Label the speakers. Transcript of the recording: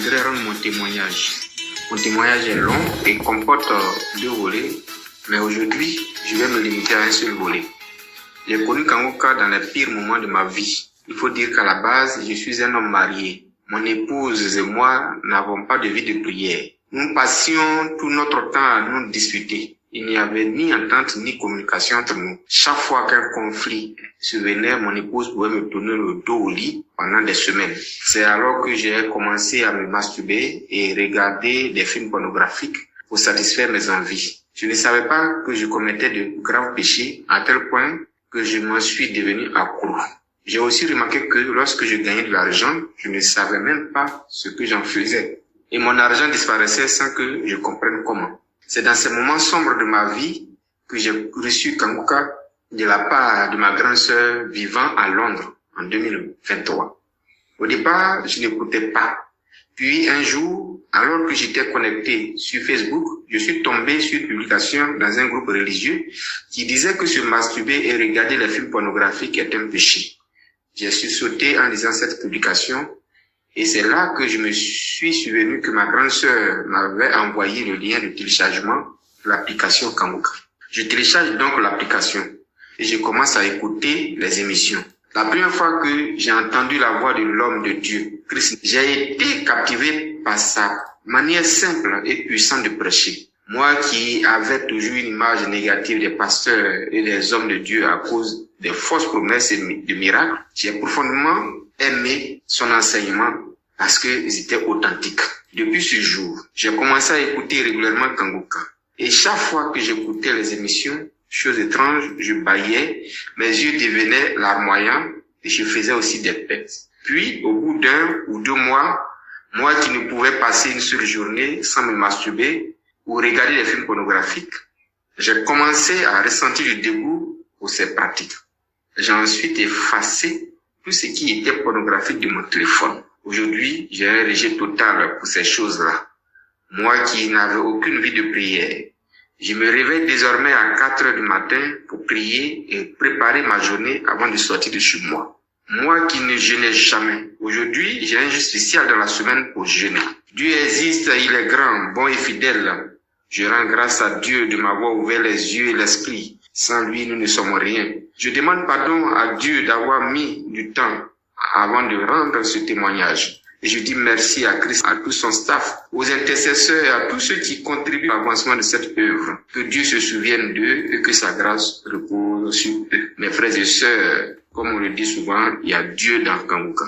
Speaker 1: voudrais rendre mon témoignage. Mon témoignage est long et comporte 2 volets, mais aujourd'hui, je vais me limiter à un seul volet. J'ai connu Kangouka dans les pires moments de ma vie. Il faut dire qu'à la base, je suis un homme marié. Mon épouse et moi n'avons pas de vie de prière. Nous passions tout notre temps à nous disputer. Il n'y avait ni entente ni communication entre nous. Chaque fois qu'un conflit survenait, mon épouse pouvait me tourner le dos au lit pendant des semaines. C'est alors que j'ai commencé à me masturber et regarder des films pornographiques pour satisfaire mes envies. Je ne savais pas que je commettais de graves péchés à tel point que je m'en suis devenu accro. J'ai aussi remarqué que lorsque je gagnais de l'argent, je ne savais même pas ce que j'en faisais. Et mon argent disparaissait sans que je comprenne comment. C'est dans ces moments sombres de ma vie que j'ai reçu Kangouka de la part de ma grande sœur vivant à Londres en 2023. Au départ, je n'écoutais pas. Puis un jour, alors que j'étais connecté sur Facebook, je suis tombé sur une publication dans un groupe religieux qui disait que se masturber et regarder les films pornographiques est un péché. J'ai sursauté en lisant cette publication et c'est là que je me suis souvenu que ma grande sœur m'avait envoyé le lien de téléchargement de l'application Kangouka. Je télécharge donc l'application et je commence à écouter les émissions. La première fois que j'ai entendu la voix de l'homme de Dieu, Christ, j'ai été captivé par sa manière simple et puissante de prêcher. Moi qui avais toujours une image négative des pasteurs et des hommes de Dieu à cause des fausses promesses et de miracles, j'ai profondément aimé son enseignement parce qu'ils étaient authentiques. Depuis ce jour, j'ai commencé à écouter régulièrement Kangouka. Et chaque fois que j'écoutais les émissions, chose étrange, je bâillais, mes yeux devenaient larmoyants et je faisais aussi des pets. Puis, au bout d'1 ou 2 mois, moi qui ne pouvais passer une seule journée sans me masturber ou regarder des films pornographiques, j'ai commencé à ressentir du dégoût pour ces pratiques. J'ai ensuite effacé tout ce qui était pornographique de mon téléphone. Aujourd'hui, j'ai un rejet total pour ces choses-là. Moi qui n'avais aucune vie de prière, je me réveille désormais à 4 heures du matin pour prier et préparer ma journée avant de sortir de chez moi. Moi qui ne jeûnais jamais, aujourd'hui, j'ai un jour spécial dans la semaine pour jeûner. Dieu existe, il est grand, bon et fidèle. Je rends grâce à Dieu de m'avoir ouvert les yeux et l'esprit. Sans lui, nous ne sommes rien. Je demande pardon à Dieu d'avoir mis du temps avant de rendre ce témoignage. Et je dis merci à Christ, à tout son staff, aux intercesseurs et à tous ceux qui contribuent à l'avancement de cette œuvre. Que Dieu se souvienne d'eux et que sa grâce repose sur eux. Mes frères et sœurs, comme on le dit souvent, il y a Dieu dans Kangouka.